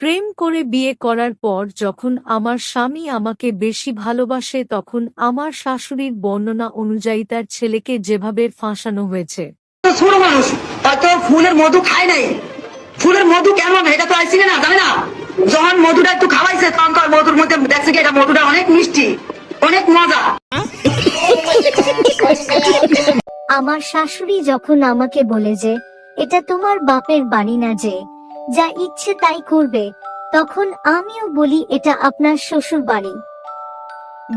প্রেম করে বিয়ে করার পর যখন আমার স্বামী আমাকে বেশি ভালোবাসে তখন আমার শাশুড়ির বর্ণনা অনুযায়ী তার ছেলেকে যেভাবে ফাঁসানো হয়েছে। ছোট মানুষ হয়তো ফুলের মধু খায় নাই, ফুলের মধু কেমন এটা তো আইসি না, জানে না। যখন মধুটা একটু খাওয়াইছে তখন মধুর মধ্যে দেখছে কি এটা মধুটা অনেক মিষ্টি, অনেক মজা। আমার শাশুড়ি যখন আমাকে বলে যে এটা তোমার বাপের বাড়ি না, যে যা ইচ্ছে তাই করবে, তখন আমিও বলি এটা আপনার শ্বশুর বাড়ি,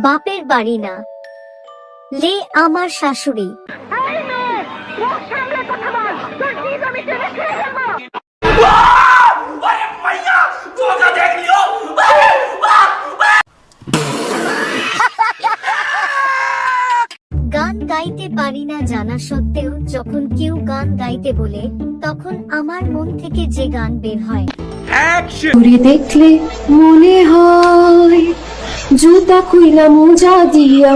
বাপের বাড়ি না। লে আমার শাশুড়ি গান গাইতে পারি না জানা সত্ত্বেও যখন কেউ গান গাইতে বলে তখন আমার মন থেকে যে গান বের হয়। ঘুরে দেখলে মনে হয় জুতা খুইলা মোজা দিয়া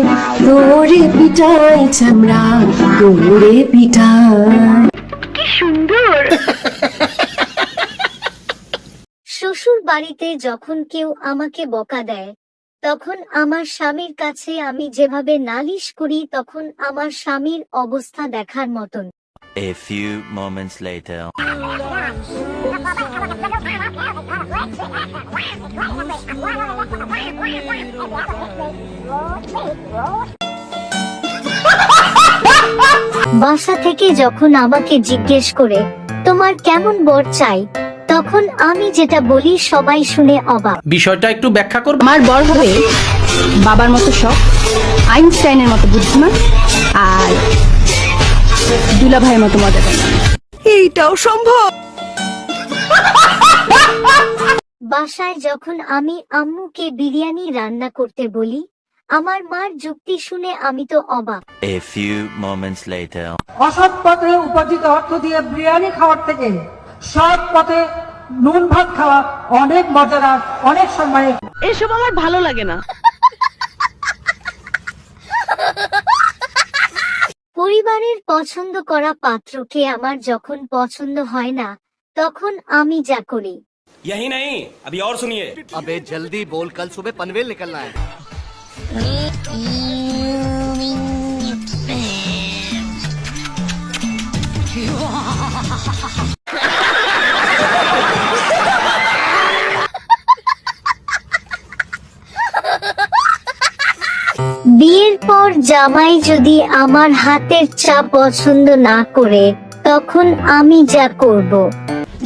দৌড়ে পিটাই চামড়া, দৌড়ে পিটাই। কি সুন্দর। শ্বশুর বাড়িতে যখন কেউ আমাকে বকা দেয় তখন আমার স্বামীর কাছে আমি যেভাবে নালিশ করি তখন আমার স্বামীর অবস্থা দেখার মতন। A few moments later. বাসা থেকে যখন আমাকে জিজ্ঞেস করে তোমার কেমন বর চাই, তখন আমি যেটা বলি সবাই শুনে অবাক। বিষয়টা একটু ব্যাখ্যা করব। আমার বর হবে বাবার মতো সৎ, আইনস্টাইনের মতো বুদ্ধিমান, আর দুলা ভাইয়ের মতো মজাদার। এইটাও সম্ভব। বাসায় যখন আমি আম্মুকে বিরিয়ানি রান্না করতে বলি আমার মার যুক্তি শুনে আমি তো অবাক। A few moments later. অসৎ পথে উপার্জিত অর্থ দিয়ে বিরিয়ানি খাওয়ার থেকে সৎ পথে নুন ভাত খাওয়া অনেক মজাদার, অনেক সময়। এসব আমার ভালো লাগে না। পরিবারের পছন্দ করা পাত্রকে আমার যখন পছন্দ হয় না তখন আমি যা করি। यही नहीं, अभी और सुनिए। अबे जल्दी बोल, कल सुबह पनवेल निकलना है। বিয়ের পর জামাই যদি আমার হাতের চা পছন্দ না করে তখন আমি যা করব।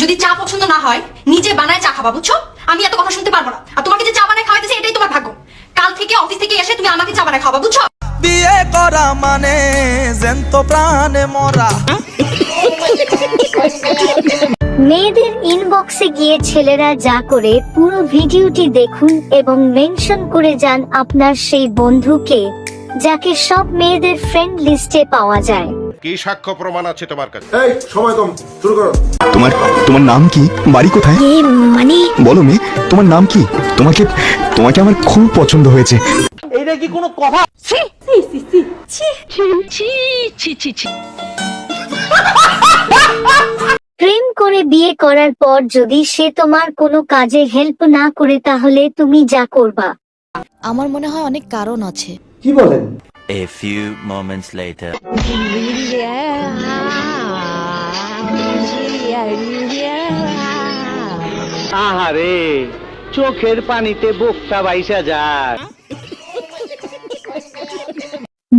যদি চা পছন্দ না হয় নিজে বানায় চা খাবা, বুঝছো? আমি এত কথা শুনতে পারবো না। আর তোমাকে যে চা বানায় খাওয়াইতেছে এটাই তোমার ভাগ্য। কাল থেকে অফিস থেকে এসে তুমি আমাকে চা বানায় খাওয়াবা, বুঝছো? বিয়ে করা মানে জ্যান্ত প্রাণে মরা। মেয়েদের ইনবক্সে গিয়ে ছেলেরা যা করে পুরো ভিডিওটি দেখুন এবং মেনশন করে যান আপনার সেই বন্ধুকে যাকে সব মেয়েদের ফ্রেন্ড লিস্টে পাওয়া যায়। কি সাক্ষ্য প্রমাণ আছে তোমার কাছে? এই সময় কম, শুরু করো। তোমার নাম কি, বাড়ি কোথায়? মানে বলো মেয়ে, তোমার নাম কি? তোমাকে তোমাকে আমার খুব পছন্দ হয়েছে। এইটা কি কোনো কথা? প্রেম করে বিয়ে করার পর যদি সে তোমার কোনো কাজে হেল্প না করে তাহলে তুমি যা করবা। আমার মনে হয় অনেক কারণ আছে। কি বলেন? A few moments later. আহারে, চোখের পানিতে বুকটা বাইসা যায়।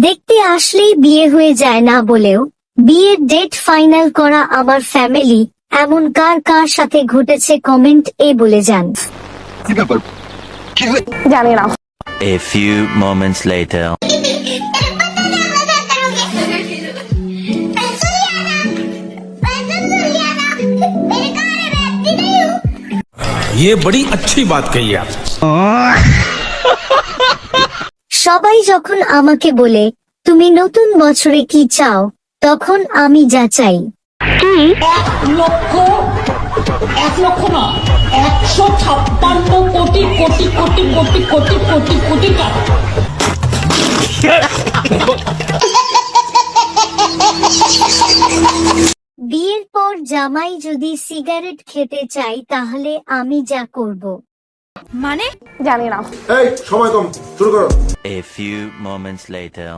দেখতে আসলেই বিয়ে হয়ে যায় না বলেও বিয়ের ডেট ফাইনাল করা আমার ফ্যামিলি এমন কার কার সাথে ঘটেছে কমেন্ট এ বলে যান। জানি না। A few moments later. ये बड़ी अच्छी बात कही आप। সবাই যখন আমাকে বলে তুমি নতুন বছরে কি চাও তখন আমি যা চাই। কি? 1,00,000 না, 156 কোটি কোটি কোটি কোটি কোটি কোটি কোটি টাকা। বিয়ের পর জামাই যদি সিগারেট খেতে চাই তাহলে আমি যা করব। মানে জানি না। এই সময় কম, শুরু করো। A few moments later.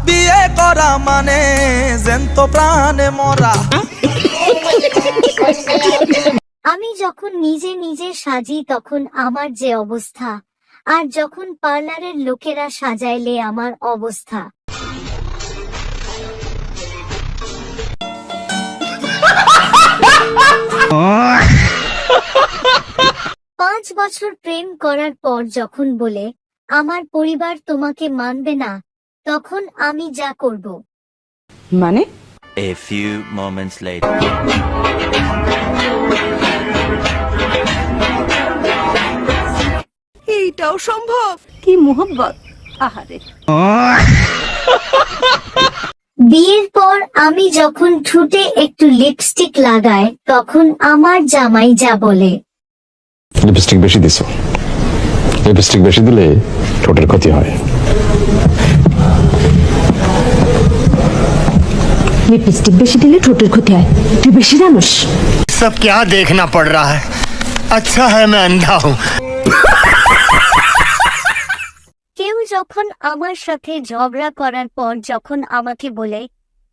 বিয়ে করা মানে জ্যান্ত প্রাণে মরা। আমি যখন নিজে নিজে সাজি তখন আমার যে অবস্থা, আর যখন পার্লারের লোকেরা সাজাইলে আমার অবস্থা। পাঁচ বছর প্রেম করার পর যখন বলে আমার পরিবার তোমাকে মানবে না, তখন আমি যা করব। মানে A few moments later. এইটাও সম্ভব? কি মোহব্বত, আহারে। বিয়ের পর আমি যখন ঠোঁটে একটু লিপস্টিক লাগাই তখন আমার জামাই যা বলে। লিপস্টিক বেশি দিছো, লিপস্টিক বেশি দিলে ঠোঁটের ক্ষতি হয়। লিপস্টিক বেশি দিলে ঠোঁটের ক্ষতি হয়, তুই বেশি জানোস? सब क्या देखना पड़ रहा है? अच्छा है मैं अंधा हूँ। কেউ যখন আমার সাথে ঝগড়া করার পর যখন আমাকে বলে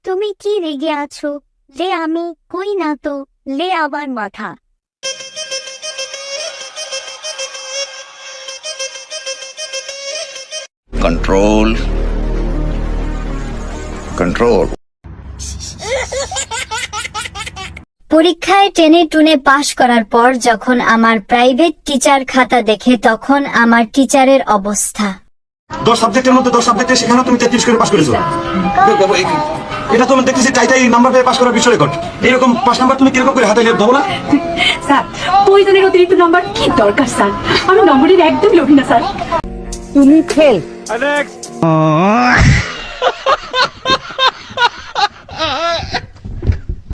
তুমি কি রেগে আছো, লে আমি কই না তো, লে আমার মাথা। Control control. পরীক্ষায় টেনে টুনে পাশ করার পর যখন আমার প্রাইভেট টিচার খাতা দেখে তখন আমার টিচারের অবস্থা। 10 সাবজেক্টের মধ্যে 10 সাবজেক্টে সেখানেও তুমি 33 করে পাস করেছো। এটা তুমি দেখতেছি টাইটাই নাম্বার পেয়ে পাস করার বিশ্ব রেকর্ড। এরকম 5 নাম্বার তুমি কিরকম করে হাতে লিখে দাও না? স্যার, প্রয়োজনের অতিরিক্ত নাম্বার কি দরকার স্যার? আমি নম্বরের একদম লোভী না স্যার। তুমি ফেল।